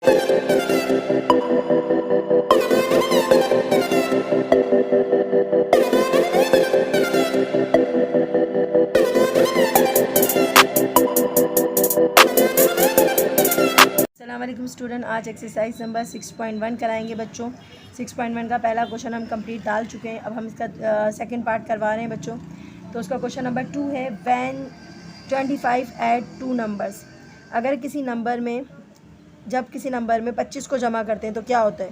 अस्सलामुअलैकुम स्टूडेंट, आज exercise number 6.1 कराएंगे बच्चों। 6.1 का पहला क्वेश्चन हम कंप्लीट डाल चुके हैं, अब हम इसका सेकंड पार्ट करवा रहे हैं बच्चों। तो उसका क्वेश्चन नंबर 2 है, व्हेन 25 ऐड 2 नंबर्स। अगर किसी नंबर में जब किसी नंबर में 25 को जमा करते हैं तो क्या होता है।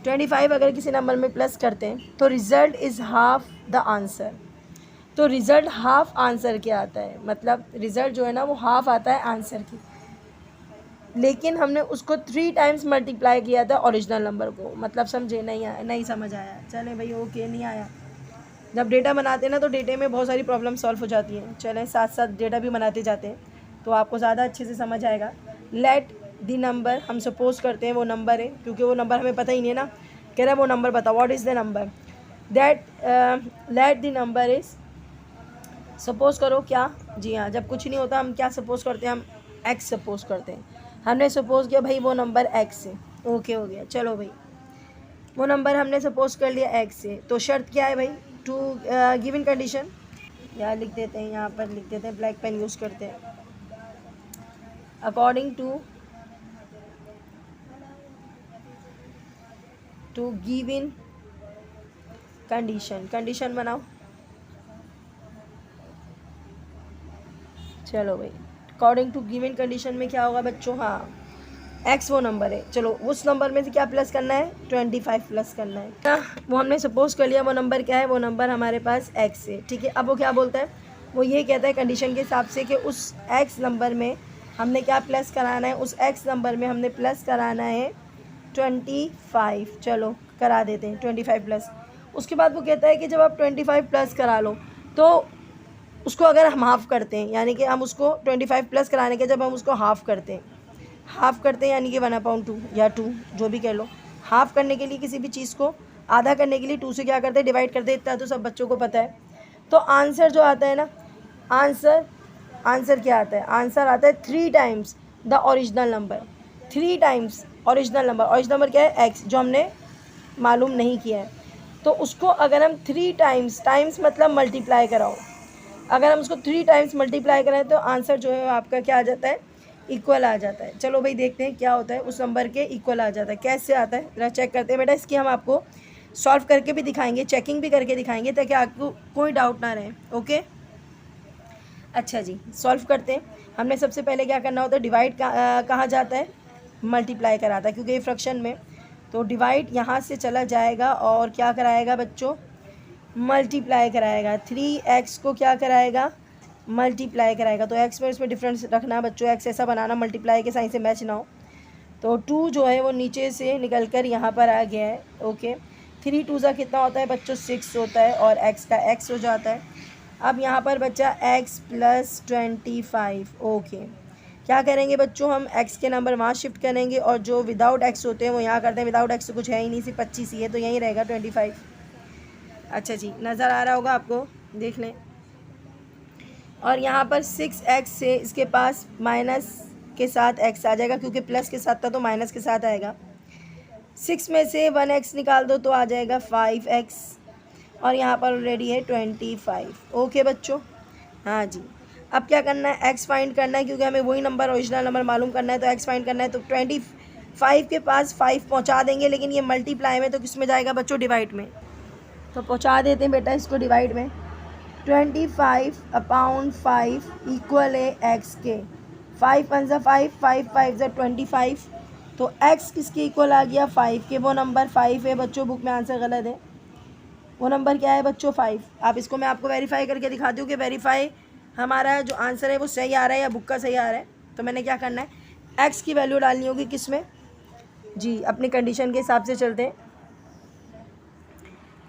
25 अगर किसी नंबर में प्लस करते हैं तो result is half the answer. तो रिज़ल्ट हाफ आंसर क्या आता है, मतलब रिज़ल्ट जो है ना वो हाफ आता है आंसर की, लेकिन हमने उसको 3 टाइम्स मल्टीप्लाई किया था ओरिजिनल नंबर को। मतलब समझे, नहीं समझ आया, चलें भाई, ओके नहीं आया। जब डेटा बनाते हैं ना तो डेटे में बहुत सारी प्रॉब्लम सॉल्व हो जाती हैं। चलें साथ साथ डेटा भी बनाते जाते हैं तो आपको ज़्यादा अच्छे से समझ आएगा। लेट द नंबर, हम सपोज करते हैं वो नंबर है, क्योंकि वो नंबर हमें पता ही नहीं है ना। कह रहा है वो नंबर बताओ, what is the number that let the number is. Suppose करो क्या, जी हाँ, जब कुछ नहीं होता हम क्या सपोज करते हैं, हम एक्स सपोज करते हैं। हमने सपोज किया भाई वो नंबर एक्स है, ओके हो गया। चलो भाई वो नंबर हमने सपोज कर लिया एक्स है, तो शर्त क्या है भाई, टू गिवन कंडीशन, यहाँ लिख देते हैं, यहाँ पर लिख देते हैं, ब्लैक पेन यूज़ करते हैं। अकॉर्डिंग टू गिवन कंडीशन बनाओ। चलो भाई अकॉर्डिंग टू गिवन कंडीशन में क्या होगा बच्चों, हाँ एक्स वो नंबर है। चलो उस नंबर में से क्या प्लस करना है, 25 प्लस करना है ना। वो हमने सपोज कर लिया वो नंबर क्या है, वो नंबर हमारे पास एक्स है, ठीक है। अब वो क्या बोलता है, वो ये कहता है कंडीशन के हिसाब से कि उस एक्स नंबर में हमने क्या प्लस कराना है, उस एक्स नंबर में हमने प्लस कराना है 25। चलो करा देते हैं 25 प्लस। उसके बाद वो कहता है कि जब आप 25 प्लस करा लो तो उसको अगर हम हाफ़ करते हैं, यानी कि हम उसको 25 प्लस कराने के जब हम उसको हाफ़ करते हैं यानी कि 1/2 या 2 जो भी कह लो। हाफ़ करने के लिए किसी भी चीज़ को आधा करने के लिए 2 से क्या करते हैं, डिवाइड करते हैं। इतना तो सब बच्चों को पता है। तो आंसर जो आता है ना, आंसर क्या आता है, आंसर आता है 3 times the original number. 3 times original number क्या है, एक्स, जो हमने मालूम नहीं किया है। तो उसको अगर हम 3 टाइम्स मतलब मल्टीप्लाई कराओ, अगर हम उसको 3 टाइम्स मल्टीप्लाई करें तो आंसर जो है आपका क्या आ जाता है, इक्वल आ जाता है। चलो भाई देखते हैं क्या होता है, उस नंबर के इक्वल आ जाता है। कैसे आता है जरा चेक करते हैं बेटा। इसकी हम आपको सॉल्व करके भी दिखाएंगे, चेकिंग भी करके दिखाएंगे, ताकि आपको कोई डाउट ना रहे। ओके अच्छा जी, सॉल्व करते हैं। हमने सबसे पहले क्या करना होता है, डिवाइड कहाँ जाता है, मल्टीप्लाई कराता है, क्योंकि ये फ्रैक्शन में। तो डिवाइड यहाँ से चला जाएगा और क्या कराएगा बच्चों, मल्टीप्लाई कराएगा। 3x को क्या कराएगा, मल्टीप्लाई कराएगा। तो एक्स में इसमें डिफरेंस रखना बच्चों, एक्स ऐसा बनाना मल्टीप्लाई के साइन से मैच ना हो। तो 2 जो है वो नीचे से निकल कर यहाँ पर आ गया है। ओके 3 2 ज़ा कितना होता है बच्चों, 6 होता है, और x का x हो जाता है। अब यहाँ पर बच्चा x + 25। ओके क्या करेंगे बच्चों, हम x के नंबर वहाँ शिफ्ट करेंगे, और जो विदाउट x होते हैं वो यहाँ करते हैं। विदाउट x तो कुछ है ही नहीं, सिर्फ 25 ही है, तो यहीं रहेगा 25। अच्छा जी, नज़र आ रहा होगा आपको, देख लें। और यहाँ पर 6x से इसके पास माइनस के साथ x आ जाएगा, क्योंकि प्लस के साथ था तो माइनस के साथ आएगा। 6 में से 1x निकाल दो तो आ जाएगा 5x, और यहाँ पर ऑलरेडी है 25। ओके बच्चों, हाँ जी। अब क्या करना है, x फाइंड करना है, क्योंकि हमें वही नंबर ओरिजिनल नंबर मालूम करना है। तो x फाइंड करना है, तो 25 के पास 5 पहुँचा देंगे, लेकिन ये मल्टीप्लाई में, तो किस में जाएगा बच्चों, डिवाइड में। तो पहुँचा देते हैं बेटा इसको डिवाइड में। 25/5 इक्वल है x के। 5 1 ज़ा 5, 5 5 ज़ा 25। तो x किसके इक्वल आ गया, 5 के। वो नंबर 5 है बच्चों, बुक में आंसर गलत है। वो नंबर क्या है बच्चों, 5। आप इसको मैं आपको वेरीफाई करके दिखाती हूँ कि वेरीफाई हमारा जो आंसर है वो सही आ रहा है या बुक का सही आ रहा है। तो मैंने क्या करना है, x की वैल्यू डालनी होगी किस में, जी अपनी कंडीशन के हिसाब से चलते हैं।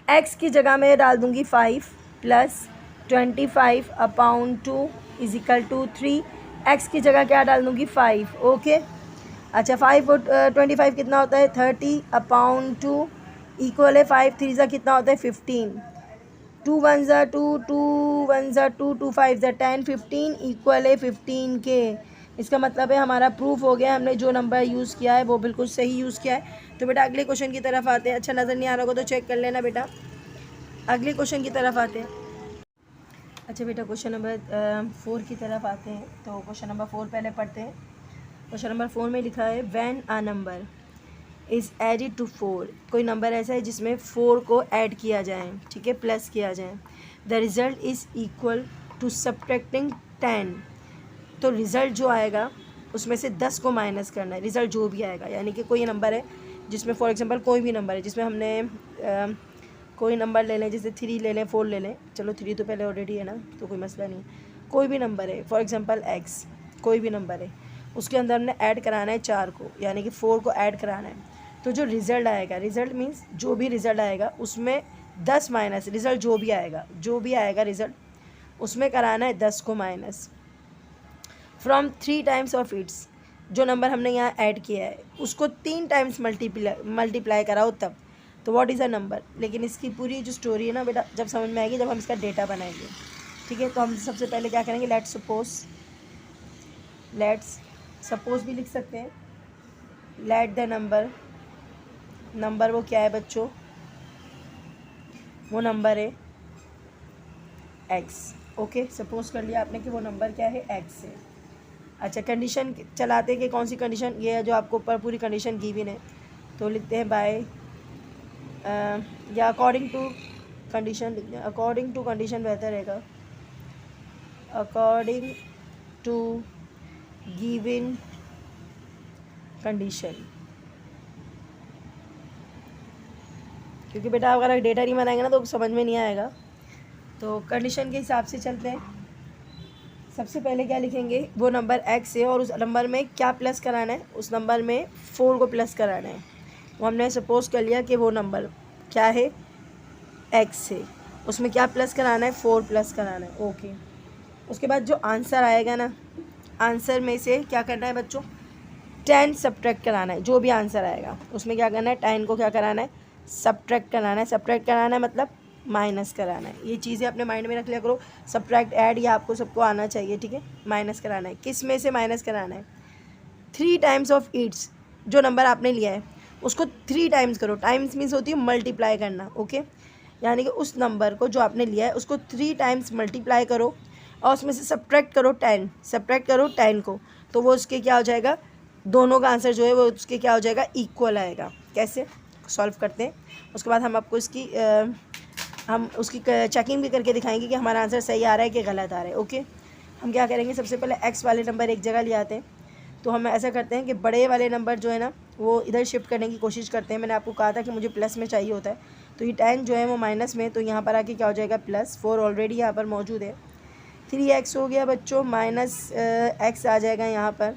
x की जगह मैं डाल दूँगी 5 + 25/2 = 3। x की जगह क्या डाल दूँगी, 5। ओके अच्छा, 5 और 25 कितना होता है, 30/2 इक्वल है 5 3 ज़ा कितना होता है, 15। 2 1 ज़ा 2, 2 1 ज़ा 2, 2 5 ज़ा 10, 15 इक्वल है 15 के। इसका मतलब है हमारा प्रूफ हो गया, हमने जो नंबर यूज़ किया है वो बिल्कुल सही यूज़ किया है। तो बेटा अगले क्वेश्चन की तरफ आते हैं। अच्छा नज़र नहीं आ रहा होगा तो चेक कर लेना बेटा। अगले क्वेश्चन की तरफ आते हैं। अच्छा बेटा क्वेश्चन नंबर 4 की तरफ आते हैं। तो क्वेश्चन नंबर 4 पहले पढ़ते हैं। क्वेश्चन नंबर 4 में लिखा है when a number is added to 4, कोई नंबर ऐसा है जिसमें 4 को ऐड किया जाए, ठीक है, प्लस किया जाए, the result is equal to subtracting 10, तो रिज़ल्ट जो आएगा उसमें से 10 को माइनस करना है, रिज़ल्ट जो भी आएगा। यानी कि कोई नंबर है जिसमें फॉर एग्जांपल कोई भी नंबर है जिसमें हमने कोई नंबर ले लें, जैसे 3 ले लें, 4 ले लें, चलो 3 तो पहले ऑलरेडी है ना तो कोई मसला नहीं। कोई भी नंबर है फॉर एग्जांपल x, कोई भी नंबर है, उसके अंदर हमने ऐड कराना है 4 को, यानी कि 4 को ऐड कराना है। तो जो रिज़ल्ट आएगा, रिज़ल्ट मीन्स जो भी रिज़ल्ट आएगा उसमें 10 माइनस, रिज़ल्ट जो भी आएगा रिज़ल्ट उसमें कराना है 10 को minus from 3 times of its, जो नंबर हमने यहाँ ऐड किया है उसको 3 टाइम्स मल्टीप्लाई कराओ तब। तो व्हाट इज़ अ नंबर। लेकिन इसकी पूरी जो स्टोरी है ना बेटा जब समझ में आएगी जब हम इसका डेटा बनाएंगे, ठीक है। तो हम सबसे पहले क्या करेंगे, लेट्स सपोज भी लिख सकते हैं, लेट द नंबर वो क्या है बच्चों, वो नंबर है x, ओके। सपोज कर लिया आपने कि वो नंबर क्या है x है। अच्छा कंडीशन चलाते हैं कि कौन सी कंडीशन, ये है जो आपको ऊपर पूरी कंडीशन गिवन है, तो लिखते हैं बाय या अकॉर्डिंग टू कंडीशन लिखते हैं, अकॉर्डिंग टू कंडीशन बेहतर रहेगा, अकॉर्डिंग टू गिवन कंडीशन, क्योंकि बेटा अगर डेटा नहीं बनाएंगे ना तो समझ में नहीं आएगा। तो कंडीशन के हिसाब से चलते हैं। सबसे पहले क्या लिखेंगे, वो नंबर x है और उस नंबर में क्या प्लस कराना है, उस नंबर में 4 को प्लस कराना है। वो हमने सपोज कर लिया कि वो नंबर क्या है x है, उसमें क्या प्लस कराना है, 4 प्लस कराना है, ओके। उसके बाद जो आंसर आएगा ना, आंसर में से क्या करना है बच्चों, 10 सब्ट्रैक्ट कराना है। जो भी आंसर आएगा उसमें क्या करना है, 10 को क्या कराना है, सब्ट्रैक्ट कराना है। सब्ट्रैक्ट कराना है मतलब माइनस कराना है। ये चीज़ें अपने माइंड में रख लिया करो, सब्ट्रैक्ट ऐड ये आपको सबको आना चाहिए, ठीक है। माइनस कराना है, किस में से माइनस कराना है, 3 टाइम्स ऑफ इट्स, जो नंबर आपने लिया है उसको 3 टाइम्स करो। टाइम्स मीन्स होती है मल्टीप्लाई करना, ओके। यानी कि उस नंबर को जो आपने लिया है उसको 3 टाइम्स मल्टीप्लाई करो और उसमें से सब्ट्रैक्ट करो 10 को, तो वो उसके क्या हो जाएगा, दोनों का आंसर जो है वो उसके क्या हो जाएगा, इक्वल आएगा। कैसे सॉल्व करते हैं, उसके बाद हम आपको हम उसकी चेकिंग भी करके दिखाएंगे कि हमारा आंसर सही आ रहा है कि गलत आ रहा है, ओके। हम क्या करेंगे, सबसे पहले x वाले नंबर एक जगह ले आते हैं। तो हम ऐसा करते हैं कि बड़े वाले नंबर जो है ना वो इधर शिफ्ट करने की कोशिश करते हैं। मैंने आपको कहा था कि मुझे प्लस में चाहिए होता है, तो ये 10 जो है वो माइनस में, तो यहाँ पर आके क्या हो जाएगा, प्लस 4 ऑलरेडी यहाँ पर मौजूद है। 3x हो गया बच्चों, माइनस x आ जाएगा यहाँ पर।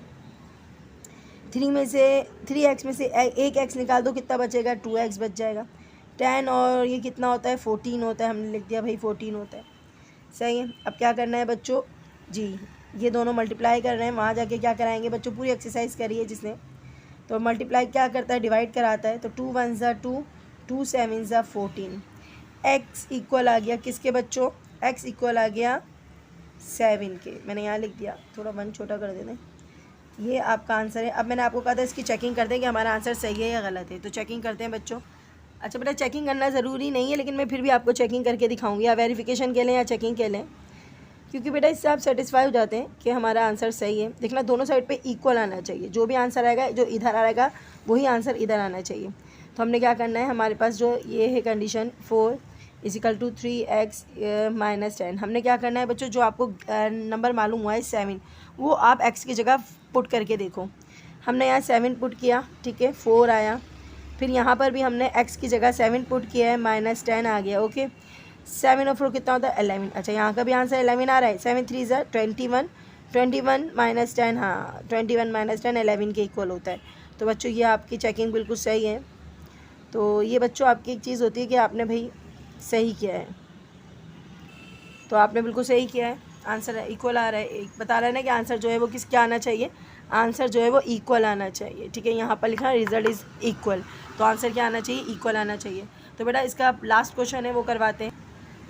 3x में से एक x निकाल दो, कितना बचेगा, 2x बच जाएगा। 10 और ये कितना होता है, 14 होता है, हमने लिख दिया भाई 14 होता है, सही है। अब क्या करना है बच्चों जी, ये दोनों मल्टीप्लाई कर रहे हैं, वहाँ जाके क्या कराएंगे बच्चों, पूरी एक्सरसाइज करिए जिसने। तो मल्टीप्लाई क्या करता है, डिवाइड कराता है। तो 2 1 ज़ा 2, 2 7 ज़ा 14, x इक्वल आ गया किसके बच्चों, x इक्वल आ गया 7 के। मैंने यहाँ लिख दिया, थोड़ा 1 छोटा कर देते हैं। ये आपका आंसर है। अब मैंने आपको कहा था इसकी चेकिंग करते हैं कि हमारा आंसर सही है या गलत है, तो चेकिंग करते हैं बच्चों। अच्छा बेटा चेकिंग करना ज़रूरी नहीं है, लेकिन मैं फिर भी आपको चेकिंग करके दिखाऊंगी, या वेरिफिकेशन के लें या चेकिंग के लें, क्योंकि बेटा इससे आप सेटिस्फाई हो जाते हैं कि हमारा आंसर सही है। देखना दोनों साइड पे इक्वल आना चाहिए, जो भी आंसर आएगा, जो इधर आएगा वही आंसर इधर आना चाहिए। तो हमने क्या करना है, हमारे पास जो ये है कंडीशन 4 = 3x - 10, हमने क्या करना है बच्चों, जो आपको नंबर मालूम हुआ है 7, वो आप x की जगह पुट करके देखो। हमने यहाँ 7 पुट किया, ठीक है, 4 आया। फिर यहाँ पर भी हमने x की जगह 7 पुट किया है, -10 आ गया, ओके। 7 और 4 कितना होता है, 11। अच्छा यहाँ का भी आंसर 11 आ रहा है। 7 3 ज़ा 21, 21 - 10, हाँ 21 - 10 11 के इक्वल होता है। तो बच्चों ये आपकी चेकिंग बिल्कुल सही है। तो ये बच्चों आपकी एक चीज़ होती है कि आपने भाई सही किया है, तो आपने बिल्कुल सही किया है, आंसर इक्वल आ रहा है। बता रहा है ना कि आंसर जो है वो क्या आना चाहिए, आंसर जो है वो इक्वल आना चाहिए, ठीक है। यहाँ पर लिखा है रिजल्ट इज़ इक्वल, तो आंसर क्या आना चाहिए, इक्वल आना चाहिए। तो बेटा इसका लास्ट क्वेश्चन है वो करवाते हैं।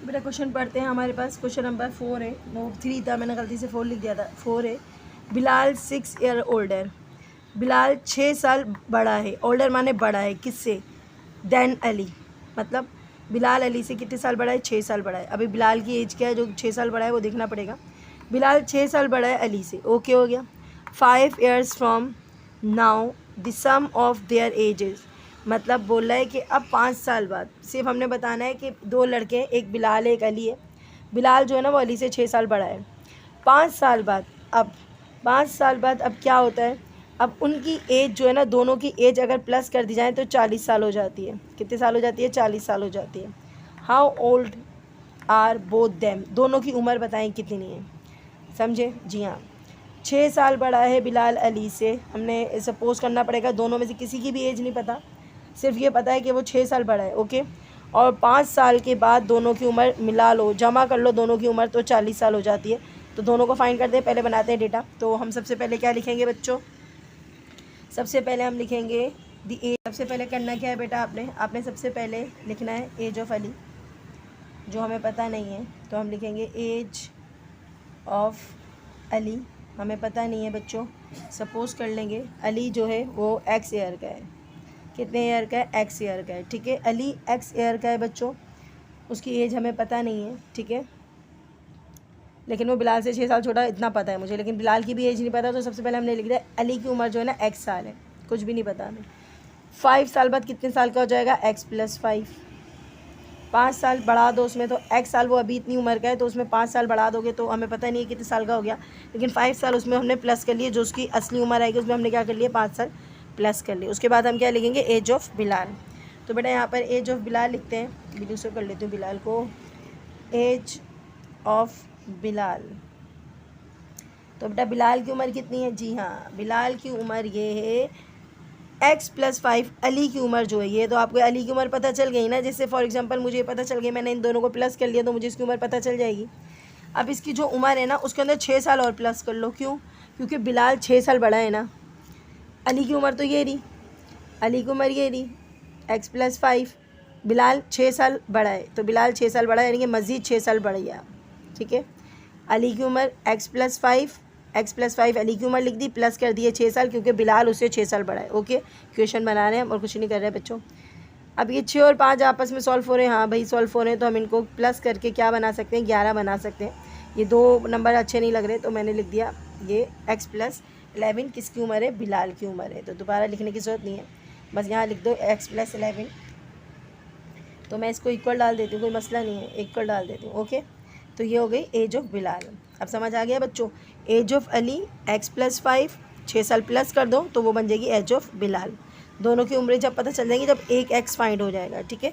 बेटा क्वेश्चन पढ़ते हैं। हमारे पास क्वेश्चन नंबर 4 है, वो 3 था, मैंने गलती से 4 लिख दिया था, 4 है। बिलाल 6 ईयर ओल्डर, बिलाल 6 साल बड़ा है, ओल्डर माने बड़ा है किससे, देन अली, मतलब बिलाल अली से कितने साल बड़ा है, 6 साल बड़ा है। अभी बिलाल की एज क्या है जो 6 साल बड़ा है वो देखना पड़ेगा। बिलाल 6 साल बड़ा है अली से, ओके हो गया। 5 years from now the sum of their ages, मतलब बोल रहा है कि अब 5 साल बाद, सिर्फ हमने बताना है कि 2 लड़के हैं, एक बिलाल है एक अली है। बिलाल जो है ना वो अली से 6 साल बड़ा है। 5 साल बाद, अब 5 साल बाद अब क्या होता है, अब उनकी एज जो है ना, दोनों की एज अगर प्लस कर दी जाए तो 40 साल हो जाती है। कितने साल हो जाती है, 40 साल हो जाती है। How old are both them, दोनों की उम्र बताएं कितनी है, समझे। जी हाँ, 6 साल बड़ा है बिलाल अली से, हमने सपोज करना पड़ेगा दोनों में से किसी की भी एज नहीं पता, सिर्फ ये पता है कि वो 6 साल बड़ा है, ओके। और 5 साल के बाद दोनों की उम्र मिला लो, जमा कर लो दोनों की उम्र, तो 40 साल हो जाती है। तो दोनों को फाइंड करते हैं, पहले बनाते हैं डेटा। तो हम सबसे पहले क्या लिखेंगे बच्चों, सबसे पहले हम लिखेंगे दी एज। सबसे पहले करना क्या है बेटा, आपने सबसे पहले लिखना है एज ऑफ अली, जो हमें पता नहीं है, तो हम लिखेंगे एज ऑफ अली, हमें पता नहीं है बच्चों, सपोज़ कर लेंगे अली जो है वो एक्स ईयर का है। कितने ईयर का है, एक्स ईयर का है, ठीक है। अली एक्स ईयर का है बच्चों, उसकी एज हमें पता नहीं है, ठीक है, लेकिन वो बिलाल से 6 साल छोटा, इतना पता है मुझे, लेकिन बिलाल की भी एज नहीं पता। तो सबसे पहले हमने लिख दिया अली की उम्र जो है ना एक्स साल है, कुछ भी नहीं पता हमें। 5 साल बाद कितने साल का हो जाएगा, एक्स प्लस 5, 5 साल बढ़ा दो उसमें, तो एक्स साल वो अभी इतनी उम्र का है, तो उसमें 5 साल बढ़ा दोगे तो हमें पता नहीं है कितने साल का हो गया, लेकिन 5 साल उसमें हमने प्लस कर लिए, जो उसकी असली उम्र आएगी उसमें हमने क्या कर लिया, 5 साल प्लस कर लिए। उसके बाद हम क्या लिखेंगे, एज ऑफ बिलाल। तो बेटा यहाँ पर एज ऑफ बिलाल लिखते हैं, बिल्कुल से कर लेती हूँ बिलाल को, एज ऑफ बिलाल। तो बेटा बिलाल की उम्र कितनी है, जी हाँ बिलाल की उम्र ये है एक्स प्लस 5। अली की उम्र जो है, ये तो आपको अली की उम्र पता चल गई ना, जैसे फॉर एग्जांपल मुझे पता चल गई, मैंने इन दोनों को प्लस कर लिया तो मुझे इसकी उम्र पता चल जाएगी। अब इसकी जो उम्र है ना उसके अंदर 6 साल और प्लस कर लो, क्यों, क्योंकि बिलाल 6 साल बड़ा है ना, अली की उम्र तो ये रही, अली की उम्र ये रही एक्स प्लस 5, बिलाल 6 साल बड़ा है, तो बिलाल 6 साल बड़ा है, यानी कि मज़ीद 6 साल बढ़ गया, ठीक है। अली की उम्र एक्स प्लस 5 अली की उम्र लिख दी, प्लस कर दिए 6 साल, क्योंकि बिलाल उससे 6 साल बड़ा है, ओके। क्वेश्चन बना रहे हैं हम और कुछ नहीं कर रहे हैं बच्चों। अब ये 6 और 5 आपस में सॉल्व हो रहे हैं, हाँ भाई सॉल्व हो रहे हैं, तो हम इनको प्लस करके क्या बना सकते हैं, 11 बना सकते हैं। ये 2 नंबर अच्छे नहीं लग रहे, तो मैंने लिख दिया ये एक्स प्लस 11 किसकी उम्र है, बिलाल की उम्र है, तो दोबारा लिखने की ज़रूरत नहीं है, बस यहाँ लिख दो एक्स प्लस 11। तो मैं इसको इक्वल डाल देती हूँ, कोई मसला नहीं है, इक्वल डाल देती हूँ, ओके। तो ये हो गई एज ऑफ बिलाल। अब समझ आ गया बच्चों, age of Ali X plus 5, 6 साल प्लस कर दो तो वो बन जाएगी एज ऑफ बिलाल। दोनों की उम्रें जब पता चल जाएंगी जब एक एक्स फाइंड हो जाएगा, ठीक है।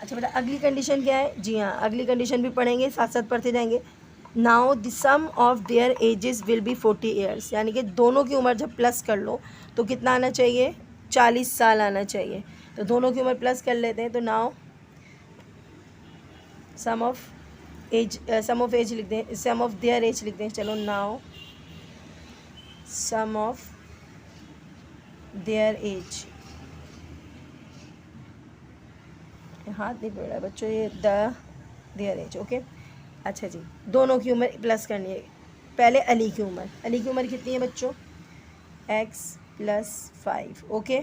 अच्छा बेटा अगली कंडीशन क्या है, जी हाँ अगली कंडीशन भी पढ़ेंगे, साथ साथ पढ़ते जाएंगे। Now the sum of their ages will be 40 years, यानी कि दोनों की उम्र जब प्लस कर लो तो कितना आना चाहिए, 40 साल आना चाहिए। तो दोनों की उम्र प्लस कर लेते हैं, तो नाउ सम ऑफ एज लिख दें, सम ऑफ देयर एज लिख दें, चलो now sum of their age, हाथ नहीं पड़ रहा बच्चों, ये देयर एज, ओके। अच्छा जी, दोनों की उम्र प्लस करनी है, पहले अली की उम्र कितनी है बच्चों, एक्स प्लस 5, ओके।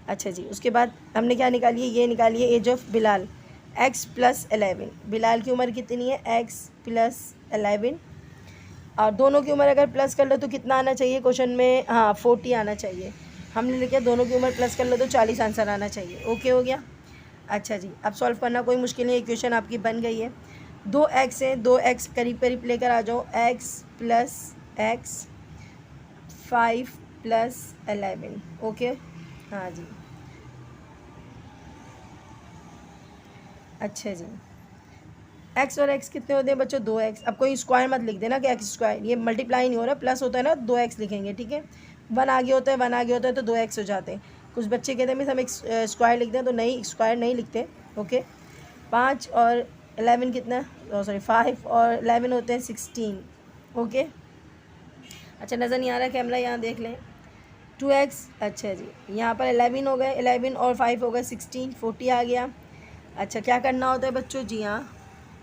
अच्छा जी, उसके बाद हमने क्या निकाली है, ये निकाली है age of Bilal X plus 11, Bilal की उम्र कितनी है, एक्स प्लस 11, और दोनों की उम्र अगर प्लस कर लो तो कितना आना चाहिए क्वेश्चन में, हाँ 40 आना चाहिए। हमने लिखा दोनों की उम्र प्लस कर लो तो 40 आंसर आना चाहिए, ओके हो गया। अच्छा जी, अब सॉल्व करना कोई मुश्किल नहीं, इक्वेशन आपकी बन गई है। 2 एक्स है, 2 एक्स करीब करीब लेकर आ जाओ, x plus x 5 plus 11, okay. हाँ जी, अच्छा जी, एक्स और एक्स कितने होते हैं बच्चों, 2x। अब कोई स्क्वायर मत लिख देना कि एक्स स्क्वायर, ये मल्टीप्लाई नहीं हो रहा, प्लस होता है ना 2x लिखेंगे, ठीक है। 1 आगे होता है, 1 आगे होता है तो 2x हो जाते हैं। कुछ बच्चे कहते हैं मिस हम एक स्क्वायर लिखते हैं, तो नहीं स्क्वायर नहीं लिखते, ओके। 5 और 11 कितना, सॉरी 5 और 11 होते हैं 16, ओके। अच्छा नज़र नहीं आ रहा कैमरा, यहाँ देख लें, 2x, अच्छा जी यहाँ पर 11 हो गए, 11 और 5 हो गए 16, 40 आ गया। अच्छा क्या करना होता है बच्चों, जी हाँ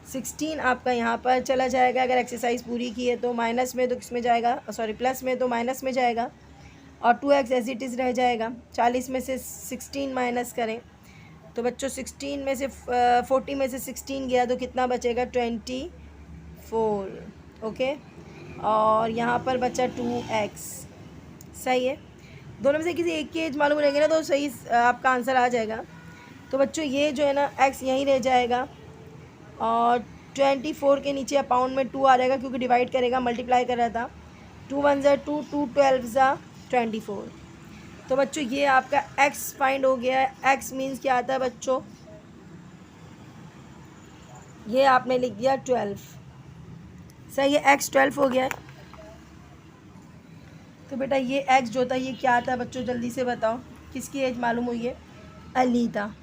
16 आपका यहाँ पर चला जाएगा। अगर एक्सरसाइज पूरी की है तो माइनस में तो किस में जाएगा, सॉरी प्लस में तो माइनस में जाएगा, और 2x एज इट इज़ रह जाएगा। 40 में से 16 माइनस करें तो बच्चों 16 में से 40 में से 16 गया तो कितना बचेगा, 24। ओके, और यहाँ पर बचा 2x। सही है, दोनों में से किसी एक की एज मालूम रहेगी ना तो सही आपका आंसर आ जाएगा। तो बच्चों ये जो है ना x यहीं रह जाएगा, और 24 के नीचे अपाउंड में 2 आ जाएगा क्योंकि डिवाइड करेगा, मल्टीप्लाई कर रहा था। 2 1 ज़ा 2, 2 12 ज़ा 24। तो बच्चों ये आपका x फाइंड हो गया है। x मीन्स क्या आता है बच्चों, ये आपने लिख दिया 12। सही है, x 12 हो गया है। तो बेटा ये x जो था ये क्या आता है बच्चों, जल्दी से बताओ, किसकी एज मालूम हुई है, अली था।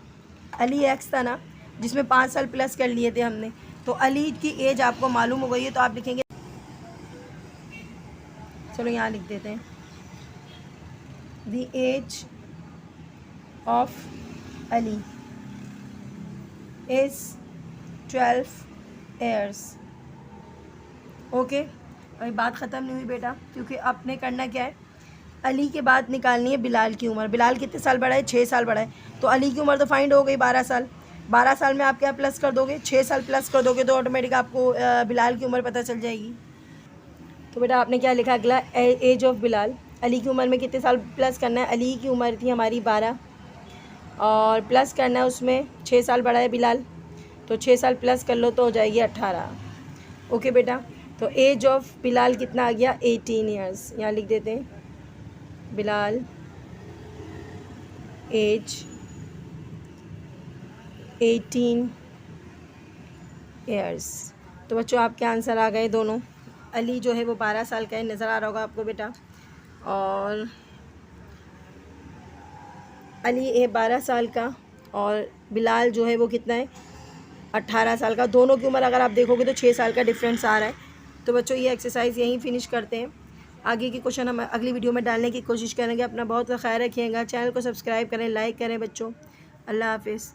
अली x था ना, जिसमें 5 साल प्लस कर लिए थे हमने, तो अली की एज आपको मालूम हो गई है। तो आप लिखेंगे, चलो यहाँ लिख देते हैं, the age of Ali is 12 years. Okay, अभी बात ख़त्म नहीं हुई बेटा, क्योंकि आपने करना क्या है, अली के बाद निकालनी है बिलाल की उम्र। बिलाल कितने साल बड़ा है, 6 साल बड़ा है, तो अली की उम्र तो फाइंड हो गई 12 साल। 12 साल में आप क्या प्लस कर दोगे, 6 साल प्लस कर दोगे तो ऑटोमेटिक आपको बिलाल की उम्र पता चल जाएगी। तो बेटा आपने क्या लिखा अगला, एज ऑफ बिलाल, अली की उम्र में कितने साल प्लस करना है, अली की उम्र थी हमारी 12, और प्लस करना है उसमें 6 साल बड़ा है बिलाल, तो 6 साल प्लस कर लो तो हो जाएगी 18। ओके बेटा, तो एज ऑफ बिलाल कितना आ गया, 18 ईयर्स। यहाँ लिख देते हैं, बिलाल एज 18 ईयर्स। तो बच्चों आपके आंसर आ गए दोनों। अली जो है वो 12 साल का है, नज़र आ रहा होगा आपको बेटा, और अली है 12 साल का, और बिलाल जो है वो कितना है, 18 साल का। दोनों की उम्र अगर आप देखोगे तो 6 साल का डिफरेंस आ रहा है। तो बच्चों ये एक्सरसाइज यहीं फिनिश करते हैं, आगे की क्वेश्चन हम अगली वीडियो में डालने की कोशिश करेंगे। अपना बहुत ख्याल रखिएगा, चैनल को सब्सक्राइब करें, लाइक करें बच्चों। अल्लाह हाफिज़।